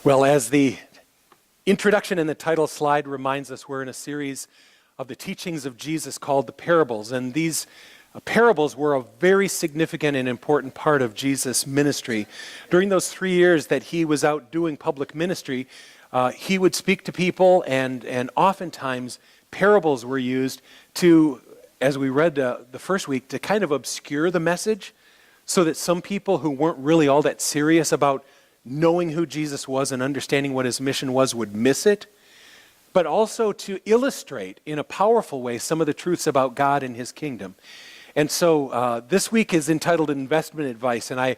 Well, as the introduction and the title slide reminds us, we're in a series of the teachings of Jesus called the parables. And these parables were a very significant and important part of Jesus' ministry. During those 3 years that he was out doing public ministry, he would speak to people, and oftentimes parables were used to, as we read the first week, to kind of obscure the message so that some people who weren't really all that serious about knowing who Jesus was and understanding what his mission was would miss it, but also to illustrate in a powerful way some of the truths about God and his kingdom. And so this week is entitled Investment Advice, and I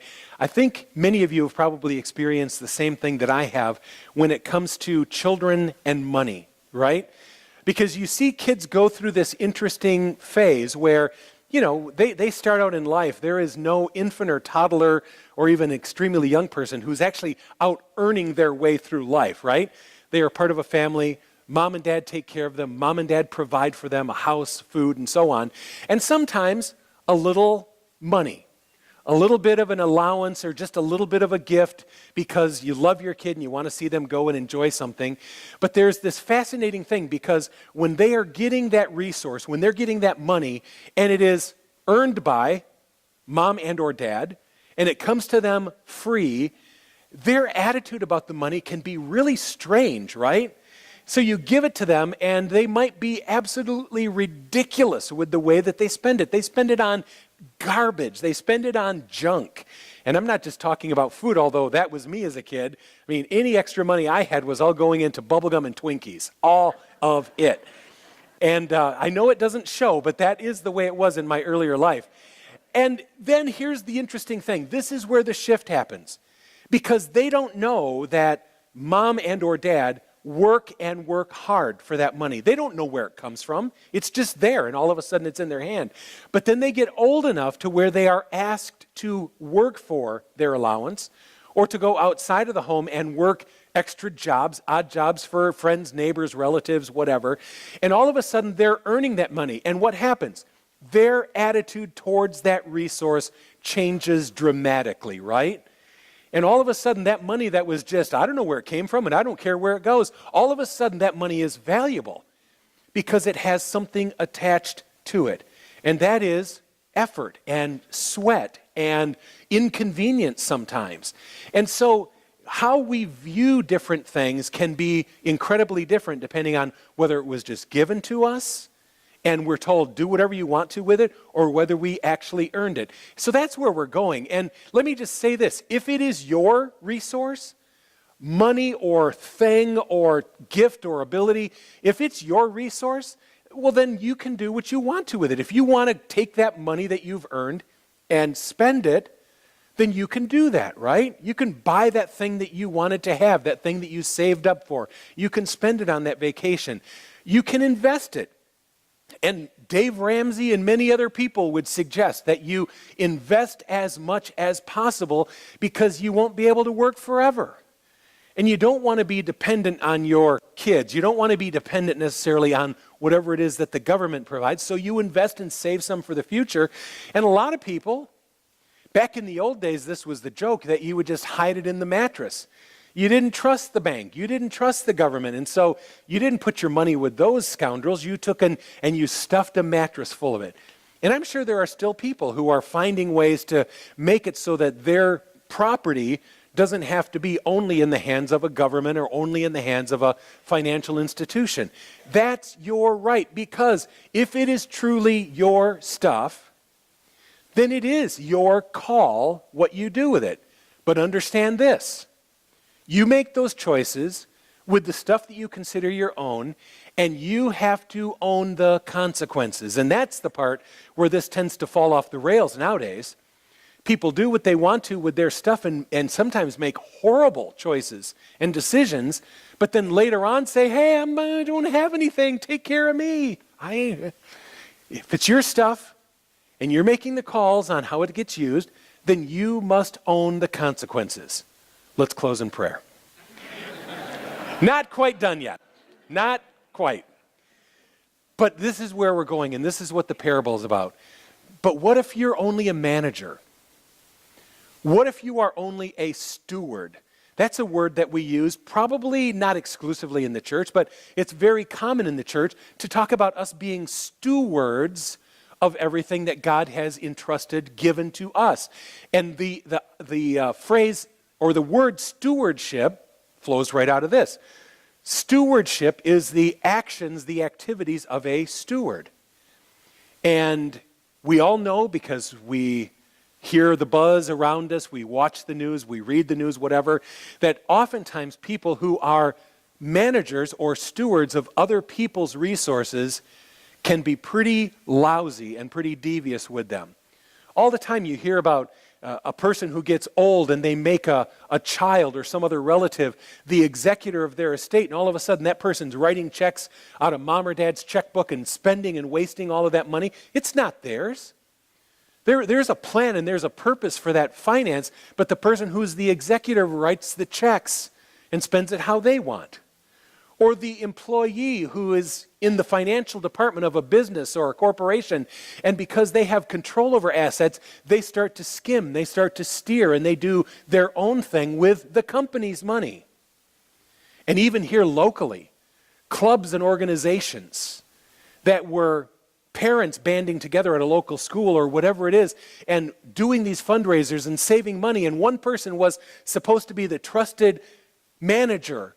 think many of you have probably experienced the same thing that I have when it comes to children and money, right? Because you see kids go through this interesting phase where, you know, they start out in life. There is no infant or toddler or even extremely young person who's actually out earning their way through life, right? They are part of a family. Mom and dad take care of them. Mom and dad provide for them a house, food, and so on. And sometimes a little money, a little bit of an allowance or just a little bit of a gift because you love your kid and you want to see them go and enjoy something. But there's this fascinating thing because when they are getting that resource, when they're getting that money, and it is earned by mom and or dad, and it comes to them free, their attitude about the money can be really strange, right? So you give it to them, and they might be absolutely ridiculous with the way that they spend it. They spend it on garbage. They spend it on junk. And I'm not just talking about food, although that was me as a kid. I mean, any extra money I had was all going into bubblegum and Twinkies, all of it. And I know it doesn't show, but that is the way it was in my earlier life. And then here's the interesting thing. This is where the shift happens. Because they don't know that mom and or dad work and work hard for that money. They don't know where it comes from. It's just there, and all of a sudden it's in their hand. But then they get old enough to where they are asked to work for their allowance or to go outside of the home and work extra jobs, odd jobs for friends, neighbors, relatives, whatever. And all of a sudden they're earning that money. And what happens? Their attitude towards that resource changes dramatically, right? And all of a sudden, that money that was just, I don't know where it came from, and I don't care where it goes, all of a sudden, that money is valuable because it has something attached to it. And that is effort and sweat and inconvenience sometimes. And so how we view different things can be incredibly different depending on whether it was just given to us and we're told, do whatever you want to with it, or whether we actually earned it. So that's where we're going. And let me just say this. If it is your resource, money or thing or gift or ability, if it's your resource, well, then you can do what you want to with it. If you want to take that money that you've earned and spend it, then you can do that, right? You can buy that thing that you wanted to have, that thing that you saved up for. You can spend it on that vacation. You can invest it. And Dave Ramsey and many other people would suggest that you invest as much as possible because you won't be able to work forever. And you don't want to be dependent on your kids. You don't want to be dependent necessarily on whatever it is that the government provides. So you invest and save some for the future. And a lot of people, back in the old days, this was the joke, that you would just hide it in the mattress. You didn't trust the bank. You didn't trust the government. And so you didn't put your money with those scoundrels. You took and you stuffed a mattress full of it. And I'm sure there are still people who are finding ways to make it so that their property doesn't have to be only in the hands of a government or only in the hands of a financial institution. That's your right, because if it is truly your stuff, then it is your call what you do with it. But understand this. You make those choices with the stuff that you consider your own, and you have to own the consequences. And that's the part where this tends to fall off the rails nowadays. People do what they want to with their stuff and sometimes make horrible choices and decisions, but then later on say, hey, I don't have anything, take care of me. If it's your stuff and you're making the calls on how it gets used, then you must own the consequences. Let's close in prayer. Not quite done yet. Not quite. But this is where we're going, and this is what the parable is about. But what if you're only a manager? What if you are only a steward? That's a word that we use, probably not exclusively in the church, but it's very common in the church to talk about us being stewards of everything that God has entrusted, given to us. And the phrase or the word stewardship flows right out of this. Stewardship is the actions, the activities of a steward. And we all know, because we hear the buzz around us, we watch the news, we read the news, whatever, that oftentimes people who are managers or stewards of other people's resources can be pretty lousy and pretty devious with them. All the time you hear about a person who gets old and they make a child or some other relative the executor of their estate, and all of a sudden that person's writing checks out of mom or dad's checkbook and spending and wasting all of that money. It's not theirs. There's a plan and there's a purpose for that finance, but the person who's the executor writes the checks and spends it how they want. Or the employee who is in the financial department of a business or a corporation, and because they have control over assets, they start to skim, they start to steer, and they do their own thing with the company's money. And even here locally, clubs and organizations that were parents banding together at a local school or whatever it is and doing these fundraisers and saving money, and one person was supposed to be the trusted manager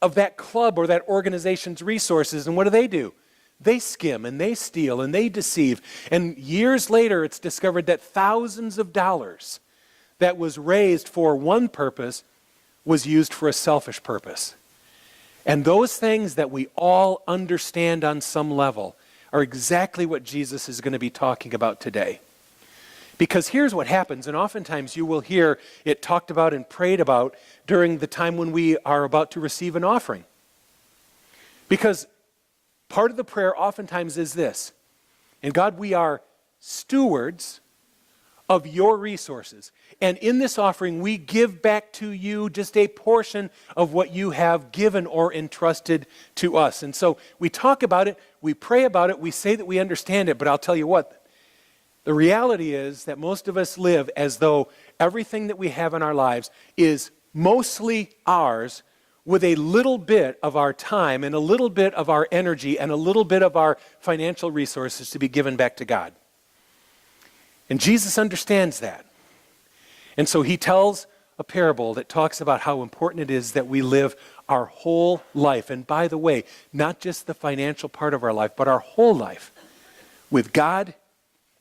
of that club or that organization's resources, and what do? They skim and they steal and they deceive, and years later it's discovered that thousands of dollars that was raised for one purpose was used for a selfish purpose. And those things that we all understand on some level are exactly what Jesus is going to be talking about today. Because here's what happens, and oftentimes you will hear it talked about and prayed about during the time when we are about to receive an offering. Because part of the prayer oftentimes is this: and God, we are stewards of your resources. And in this offering, we give back to you just a portion of what you have given or entrusted to us. And so we talk about it, we pray about it, we say that we understand it, but I'll tell you what, the reality is that most of us live as though everything that we have in our lives is mostly ours, with a little bit of our time and a little bit of our energy and a little bit of our financial resources to be given back to God. And Jesus understands that. And so he tells a parable that talks about how important it is that we live our whole life. And by the way, not just the financial part of our life, but our whole life with God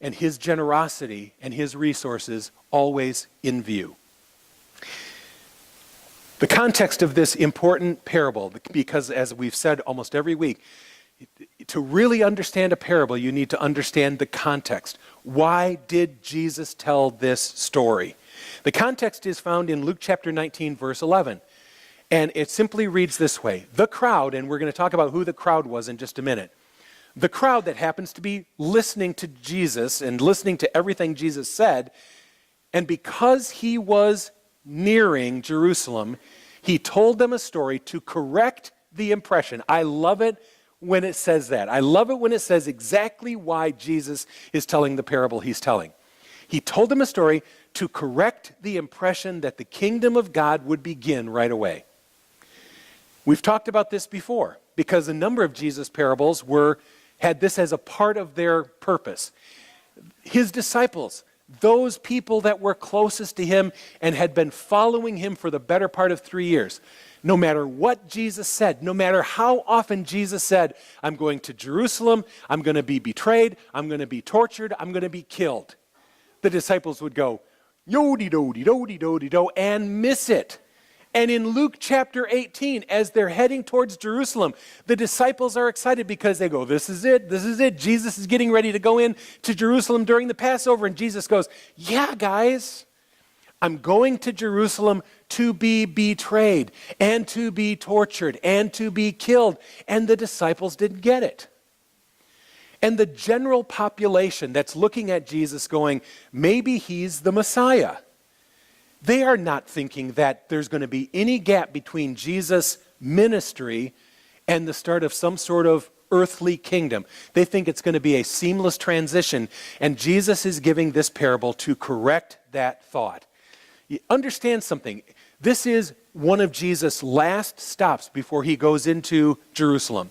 and his generosity and his resources always in view. The context of this important parable, because as we've said almost every week, to really understand a parable, you need to understand the context. Why did Jesus tell this story? The context is found in Luke chapter 19, verse 11. And it simply reads this way. The crowd, and we're going to talk about who the crowd was in just a minute. The crowd that happens to be listening to Jesus and listening to everything Jesus said, and because he was nearing Jerusalem, he told them a story to correct the impression. I love it when it says that. I love it when it says exactly why Jesus is telling the parable he's telling. He told them a story to correct the impression that the kingdom of God would begin right away. We've talked about this before because a number of Jesus' parables had this as a part of their purpose. His disciples, those people that were closest to him and had been following him for the better part of 3 years, no matter what Jesus said, no matter how often Jesus said, I'm going to Jerusalem, I'm going to be betrayed, I'm going to be tortured, I'm going to be killed, the disciples would go, yo-de-do-de-do-de-do-de-do, and miss it. And in Luke chapter 18, as they're heading towards Jerusalem, the disciples are excited because they go, this is it. Jesus is getting ready to go in to Jerusalem during the Passover. And Jesus goes, yeah, guys, I'm going to Jerusalem to be betrayed and to be tortured and to be killed. And the disciples didn't get it. And the general population that's looking at Jesus going, maybe he's the Messiah. They are not thinking that there's going to be any gap between Jesus' ministry and the start of some sort of earthly kingdom. They think it's going to be a seamless transition, and Jesus is giving this parable to correct that thought. You understand something. This is one of Jesus' last stops before he goes into Jerusalem.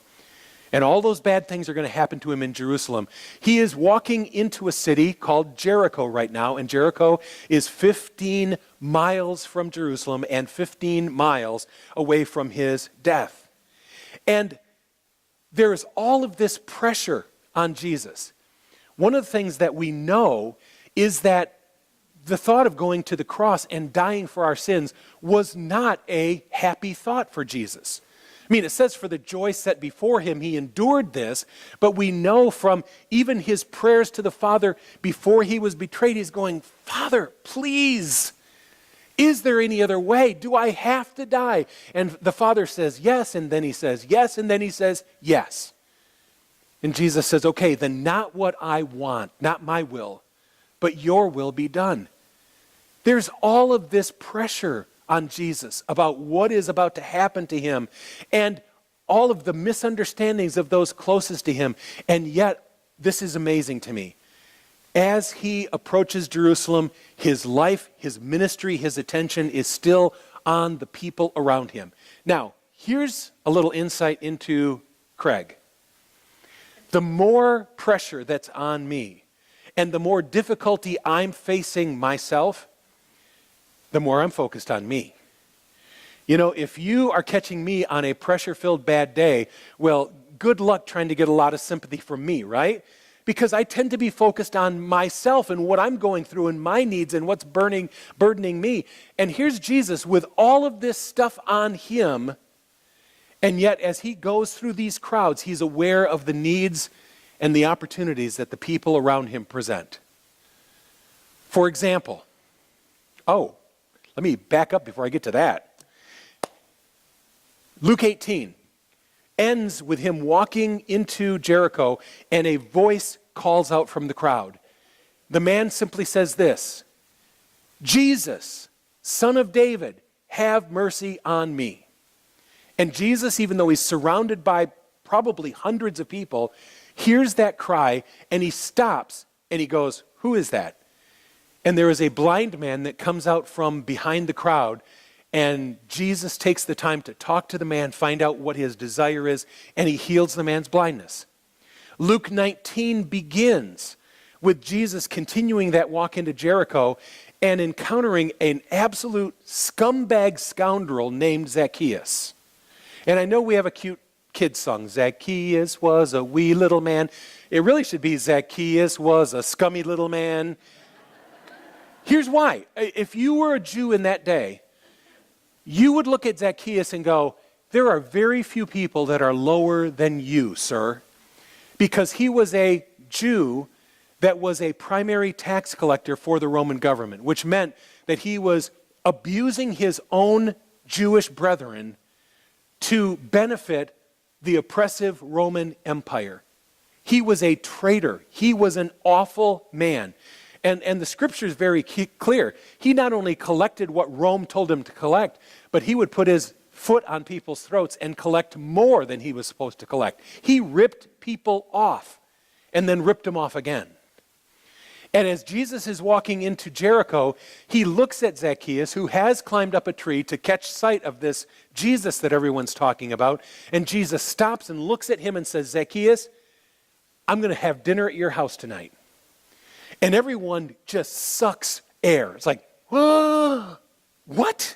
And all those bad things are going to happen to him in Jerusalem. He is walking into a city called Jericho right now, and Jericho is 15 miles from Jerusalem and 15 miles away from his death. And there is all of this pressure on Jesus. One of the things that we know is that the thought of going to the cross and dying for our sins was not a happy thought for Jesus. I mean, it says for the joy set before him, he endured this, but we know from even his prayers to the Father before he was betrayed, he's going, Father, please, is there any other way? Do I have to die? And the Father says yes, and then he says yes, and then he says yes. And Jesus says, okay, then not what I want, not my will, but your will be done. There's all of this pressure on Jesus about what is about to happen to him and all of the misunderstandings of those closest to him. And yet, this is amazing to me. As he approaches Jerusalem, his life, his ministry, his attention is still on the people around him. Now, here's a little insight into Craig. The more pressure that's on me and the more difficulty I'm facing myself, the more I'm focused on me. You know, if you are catching me on a pressure-filled bad day, well, good luck trying to get a lot of sympathy from me, right? Because I tend to be focused on myself and what I'm going through and my needs and what's burdening me. And here's Jesus with all of this stuff on him, and yet as he goes through these crowds, he's aware of the needs and the opportunities that the people around him present. For example, let me back up before I get to that. Luke 18 ends with him walking into Jericho and a voice calls out from the crowd. The man simply says this, Jesus, Son of David, have mercy on me. And Jesus, even though he's surrounded by probably hundreds of people, hears that cry and he stops and he goes, who is that? And there is a blind man that comes out from behind the crowd, and Jesus takes the time to talk to the man, find out what his desire is, and he heals the man's blindness. Luke 19 begins with Jesus continuing that walk into Jericho and encountering an absolute scumbag scoundrel named Zacchaeus. And I know we have a cute kid's song, Zacchaeus was a wee little man. It really should be Zacchaeus was a scummy little man. Here's why. If you were a Jew in that day, you would look at Zacchaeus and go, there are very few people that are lower than you, sir. Because he was a Jew that was a primary tax collector for the Roman government, which meant that he was abusing his own Jewish brethren to benefit the oppressive Roman Empire. He was a traitor. He was an awful man. And the scripture is very clear. He not only collected what Rome told him to collect, but he would put his foot on people's throats and collect more than he was supposed to collect. He ripped people off and then ripped them off again. And as Jesus is walking into Jericho, he looks at Zacchaeus, who has climbed up a tree to catch sight of this Jesus that everyone's talking about. And Jesus stops and looks at him and says, Zacchaeus, I'm going to have dinner at your house tonight. And everyone just sucks air. It's like, whoa, what?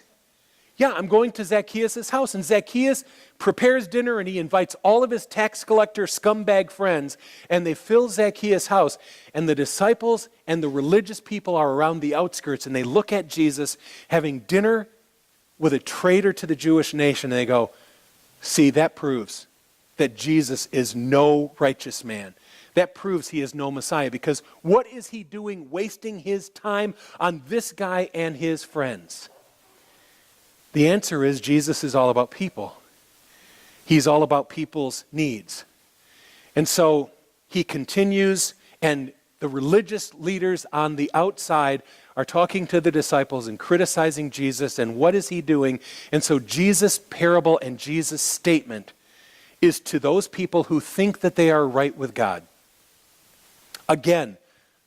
Yeah, I'm going to Zacchaeus' house. And Zacchaeus prepares dinner and he invites all of his tax collector scumbag friends. And they fill Zacchaeus' house. And the disciples and the religious people are around the outskirts. And they look at Jesus having dinner with a traitor to the Jewish nation. And they go, see, that proves that Jesus is no righteous man. That proves he is no Messiah, because what is he doing wasting his time on this guy and his friends? The answer is Jesus is all about people. He's all about people's needs. And so he continues, and the religious leaders on the outside are talking to the disciples and criticizing Jesus, and what is he doing? And so Jesus' parable and Jesus' statement is to those people who think that they are right with God. Again,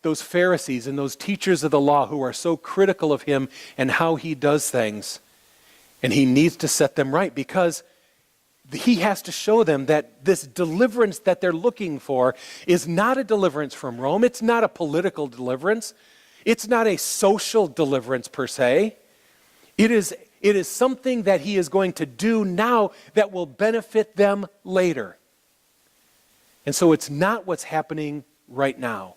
those Pharisees and those teachers of the law who are so critical of him and how he does things, And he needs to set them right because he has to show them that this deliverance that they're looking for is not a deliverance from Rome. It's not a political deliverance. It's not a social deliverance per se. It is something that he is going to do now that will benefit them later. And so it's not what's happening right now.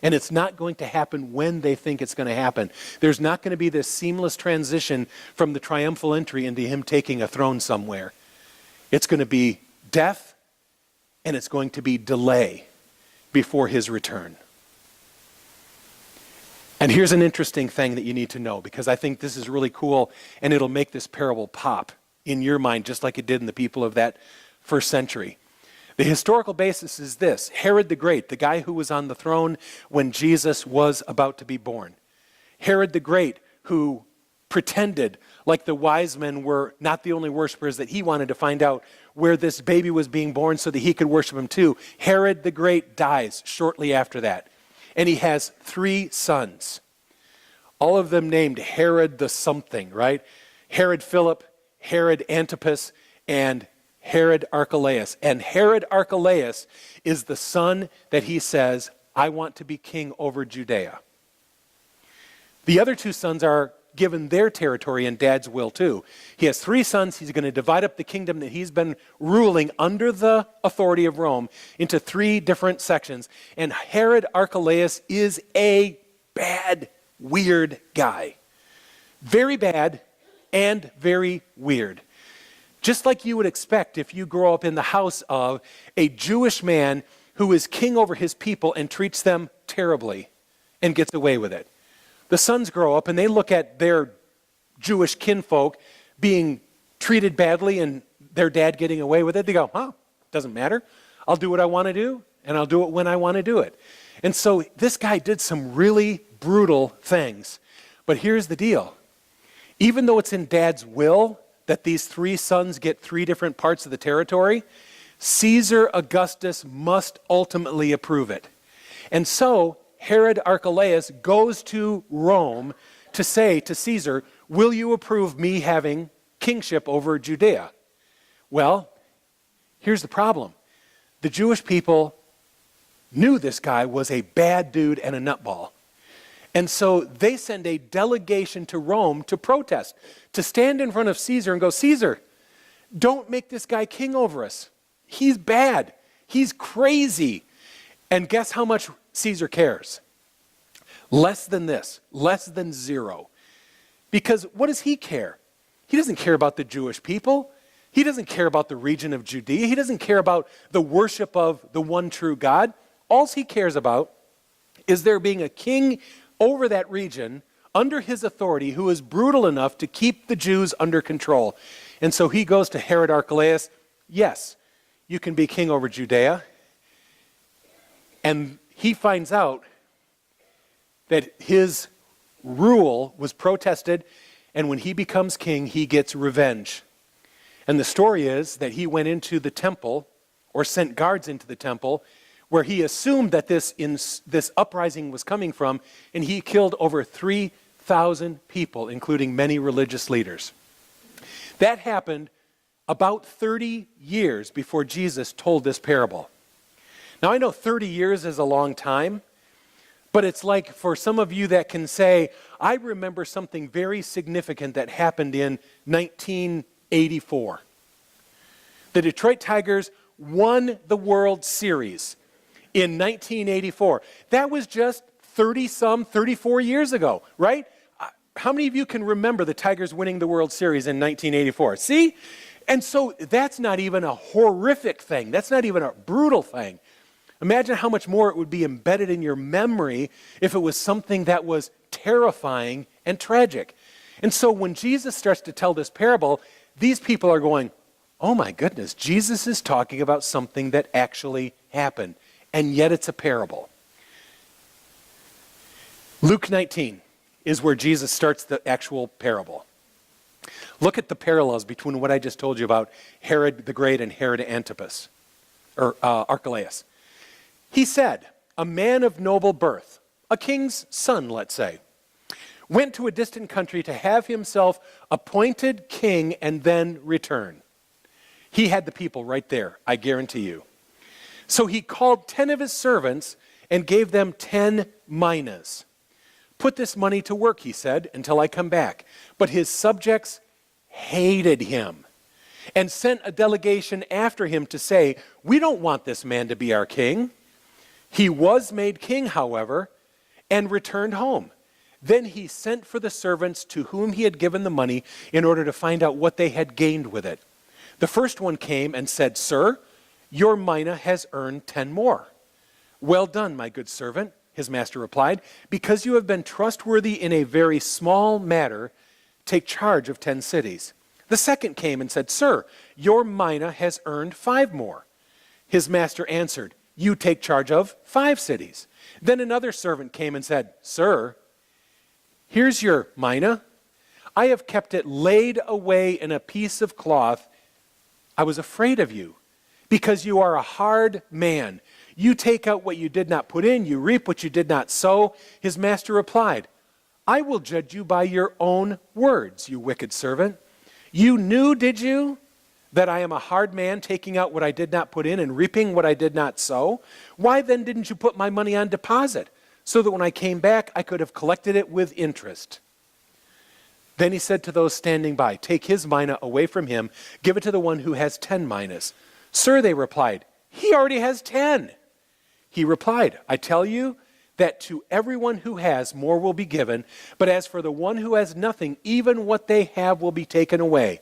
And it's not going to happen when they think it's going to happen. There's not going to be this seamless transition from the triumphal entry into him taking a throne somewhere. It's going to be death, and it's going to be delay before his return. And here's an interesting thing that you need to know, because I think this is really cool, and it'll make this parable pop in your mind, just like it did in the people of that first century. The historical basis is this: Herod the Great, the guy who was on the throne when Jesus was about to be born. Herod the Great, who pretended like the wise men were not the only worshipers, that he wanted to find out where this baby was being born so that he could worship him too. Herod the Great dies shortly after that. And he has 3 sons, all of them named Herod the something, right? Herod Philip, Herod Antipas, and Herod Archelaus. And Herod Archelaus is the son that he says, I want to be king over Judea. The other 2 sons are given their territory in Dad's will too. He has 3 sons. He's going to divide up the kingdom that he's been ruling under the authority of Rome into 3 different sections. And Herod Archelaus is a bad, weird guy. Very bad and very weird. Just like you would expect if you grow up in the house of a Jewish man who is king over his people and treats them terribly and gets away with it. The sons grow up and they look at their Jewish kinfolk being treated badly and their dad getting away with it. They go, doesn't matter. I'll do what I want to do, and I'll do it when I want to do it. And so this guy did some really brutal things. But here's the deal. Even though it's in Dad's will that these 3 sons get 3 different parts of the territory, Caesar Augustus must ultimately approve it. And so Herod Archelaus goes to Rome to say to Caesar, will you approve me having kingship over Judea? Well, here's the problem. The Jewish people knew this guy was a bad dude and a nutball. And so they send a delegation to Rome to protest, to stand in front of Caesar and go, Caesar, don't make this guy king over us. He's bad. He's crazy. And guess how much Caesar cares? Less than this, less than 0. Because what does he care? He doesn't care about the Jewish people. He doesn't care about the region of Judea. He doesn't care about the worship of the one true God. All he cares about is there being a king over that region under his authority who is brutal enough to keep the Jews under control. And so he goes to Herod Archelaus, yes, you can be king over Judea. And he finds out that his rule was protested, and when he becomes king, he gets revenge. And the story is that he went into the temple, or sent guards into the temple, where he assumed that this uprising was coming from, and he killed over 3,000 people, including many religious leaders. That happened about 30 years before Jesus told this parable. Now, I know 30 years is a long time, but it's like for some of you that can say, I remember something very significant that happened in 1984. The Detroit Tigers won the World Series in 1984. That was just 34 years ago, right? How many of you can remember the Tigers winning the World Series in 1984? See? And so that's not even a horrific thing. That's not even a brutal thing. Imagine how much more it would be embedded in your memory if it was something that was terrifying and tragic. And so when Jesus starts to tell this parable, these people are going, oh my goodness, Jesus is talking about something that actually happened, and yet it's a parable. Luke 19 is where Jesus starts the actual parable. Look at the parallels between what I just told you about Herod the Great and Herod Antipas, or Archelaus. He said, a man of noble birth, a king's son, let's say, went to a distant country to have himself appointed king and then return. He had the people right there, I guarantee you. So he called 10 of his servants and gave them 10 minas. Put this money to work, he said, until I come back. But his subjects hated him and sent a delegation after him to say, we don't want this man to be our king. He was made king, however, and returned home. Then he sent for the servants to whom he had given the money in order to find out what they had gained with it. The first one came and said, Sir, your mina has earned 10 more. Well done, my good servant, his master replied. Because you have been trustworthy in a very small matter, take charge of 10 cities. The second came and said, Sir, your mina has earned 5 more. His master answered, you take charge of 5 cities. Then another servant came and said, Sir, here's your mina. I have kept it laid away in a piece of cloth. I was afraid of you, because you are a hard man. You take out what you did not put in, you reap what you did not sow. His master replied, I will judge you by your own words, you wicked servant. You knew, did you, that I am a hard man, taking out what I did not put in and reaping what I did not sow? Why then didn't you put my money on deposit, so that when I came back I could have collected it with interest? Then he said to those standing by, take his mina away from him, give it to the one who has 10 minas. Sir, they replied, he already has 10. He replied, I tell you that to everyone who has, more will be given, but as for the one who has nothing, even what they have will be taken away.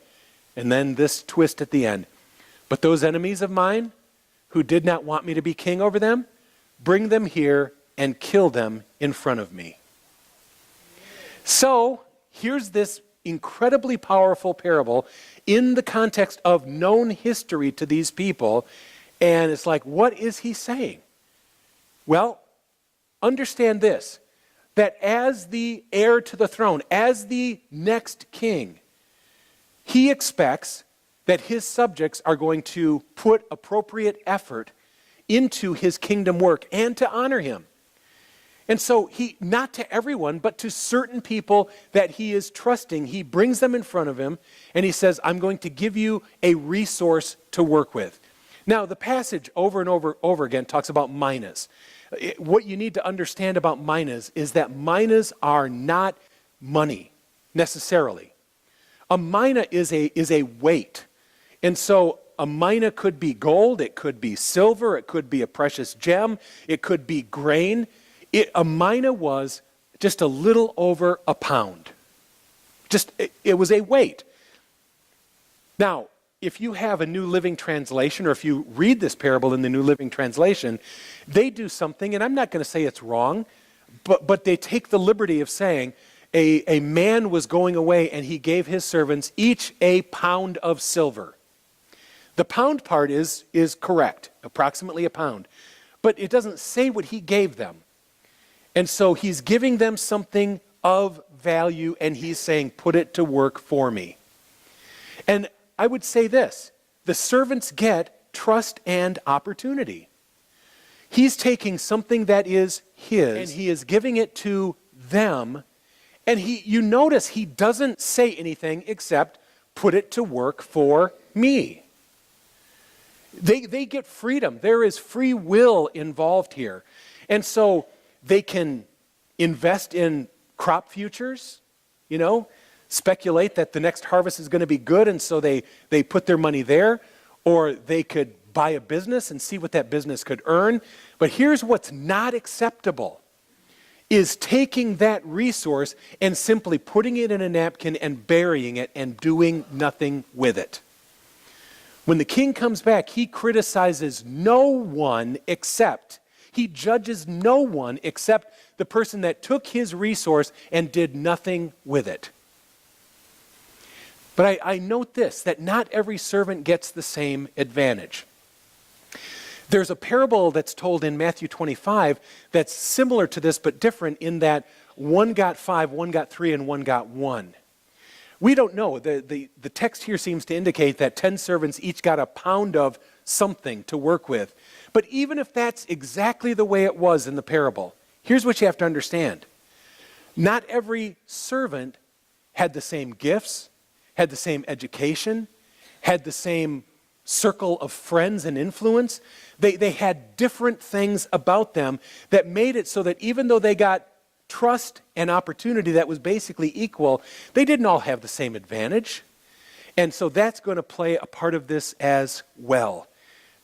And then this twist at the end. But those enemies of mine who did not want me to be king over them, bring them here and kill them in front of me. So here's this incredibly powerful parable in the context of known history to these people. And it's like, what is he saying? Well, understand this, that as the heir to the throne, as the next king, he expects that his subjects are going to put appropriate effort into his kingdom work and to honor him. And so he, not to everyone, but to certain people that he is trusting, he brings them in front of him and he says, I'm going to give you a resource to work with. Now, the passage over and over again talks about minas. What you need to understand about minas is that minas are not money necessarily. A mina is a weight. And so a mina could be gold, it could be silver, it could be a precious gem, it could be grain. A mina was just a little over a pound. It was a weight. Now, if you have a New Living Translation, or if you read this parable in the New Living Translation, they do something, and I'm not going to say it's wrong, but they take the liberty of saying, a man was going away and he gave his servants each a pound of silver. The pound part is correct, approximately a pound. But it doesn't say what he gave them. And so he's giving them something of value and he's saying, put it to work for me. And I would say this, the servants get trust and opportunity. He's taking something that is his and he is giving it to them. And you notice he doesn't say anything except put it to work for me. They get freedom. There is free will involved here. And so they can invest in crop futures, speculate that the next harvest is going to be good, and so they put their money there. Or they could buy a business and see what that business could earn. But here's what's not acceptable, is taking that resource and simply putting it in a napkin and burying it and doing nothing with it. When the king comes back, he criticizes no one except, he judges no one except the person that took his resource and did nothing with it. But I note this, that not every servant gets the same advantage. There's a parable that's told in Matthew 25 that's similar to this but different in that one got 5, one got 3, and one got 1. We don't know. The text here seems to indicate that 10 servants each got a pound of something to work with. But even if that's exactly the way it was in the parable, here's what you have to understand. Not every servant had the same gifts, had the same education, had the same circle of friends and influence. They had different things about them that made it so that even though they got trust and opportunity that was basically equal, they didn't all have the same advantage. And so that's going to play a part of this as well.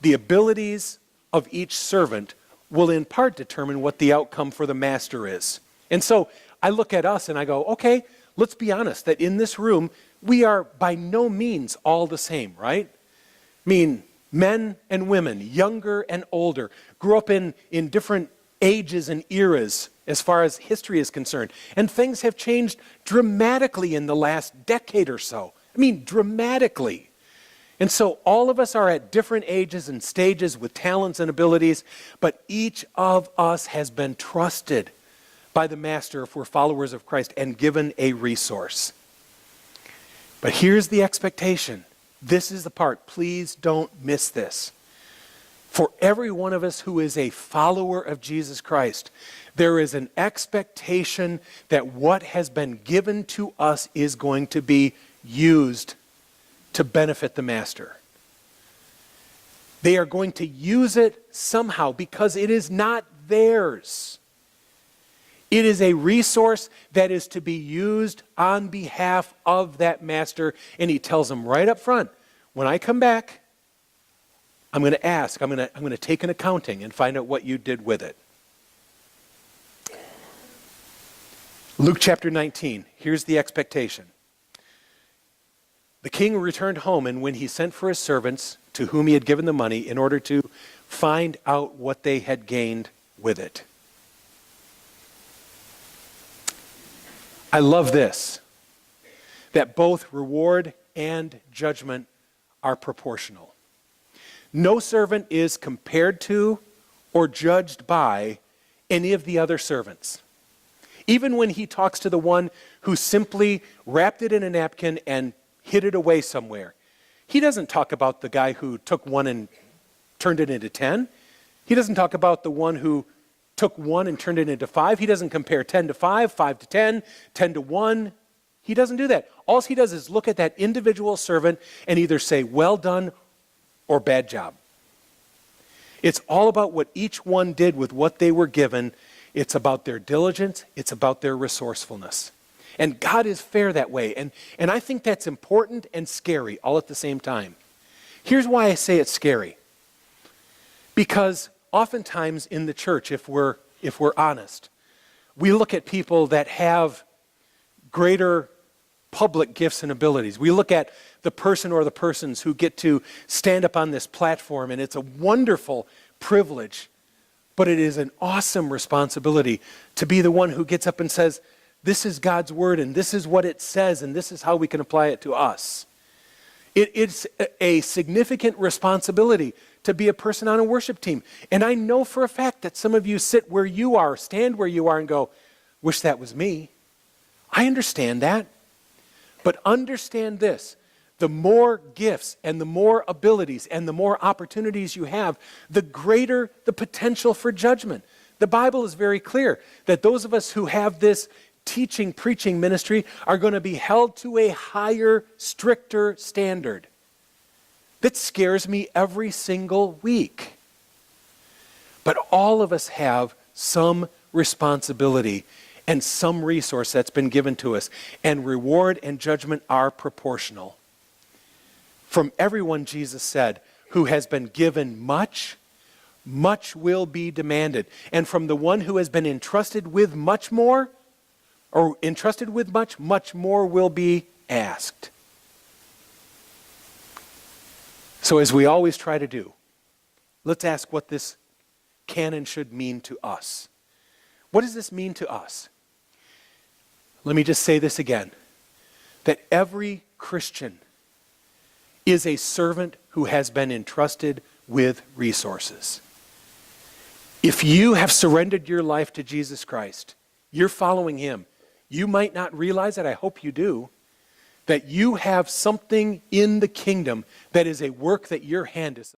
The abilities of each servant will in part determine what the outcome for the master is. And so I look at us and I go, okay, let's be honest that in this room, we are by no means all the same, right? I mean, men and women, younger and older, grew up in different ages and eras as far as history is concerned. And things have changed dramatically in the last decade or so. I mean, dramatically. And so all of us are at different ages and stages with talents and abilities, but each of us has been trusted by the Master if we're followers of Christ and given a resource. But here's the expectation. This is the part. Please don't miss this. For every one of us who is a follower of Jesus Christ, there is an expectation that what has been given to us is going to be used to benefit the Master. They are going to use it somehow because it is not theirs. It is a resource that is to be used on behalf of that Master. And he tells them right up front, when I come back, I'm going to ask, I'm going to take an accounting and find out what you did with it. Luke chapter 19, here's the expectation. The king returned home, and when he sent for his servants, to whom he had given the money, in order to find out what they had gained with it. I love this, that both reward and judgment are proportional. No servant is compared to or judged by any of the other servants. Even when he talks to the one who simply wrapped it in a napkin and hid it away somewhere, he doesn't talk about the guy who took one and turned it into 10. He doesn't talk about the one who took 1 and turned it into 5. He doesn't compare 10 to 5, 5 to 10, 10 to 1. He doesn't do that. All he does is look at that individual servant and either say, well done or bad job. It's all about what each one did with what they were given. It's about their diligence. It's about their resourcefulness. And God is fair that way. And I think that's important and scary all at the same time. Here's why I say it's scary. Because oftentimes in the church, if we're honest, we look at people that have greater public gifts and abilities. We look at the person or the persons who get to stand up on this platform, and it's a wonderful privilege, but it is an awesome responsibility to be the one who gets up and says, this is God's word, and this is what it says, and this is how we can apply it to us. It's a significant responsibility to be a person on a worship team. And I know for a fact that some of you sit where you are, stand where you are, and go, wish that was me. I understand that. But understand this, the more gifts and the more abilities and the more opportunities you have, the greater the potential for judgment. The Bible is very clear that those of us who have this teaching, preaching ministry are going to be held to a higher, stricter standard. That scares me every single week. But all of us have some responsibility and some resource that's been given to us. And reward and judgment are proportional. From everyone, Jesus said, who has been given much, much will be demanded. And from the one who has been entrusted with much more, or entrusted with much, much more will be asked. So as we always try to do, let's ask what this can and should mean to us. What does this mean to us? Let me just say this again, that every Christian is a servant who has been entrusted with resources. If you have surrendered your life to Jesus Christ, you're following him. You might not realize it, I hope you do, that you have something in the kingdom that is a work that your hand is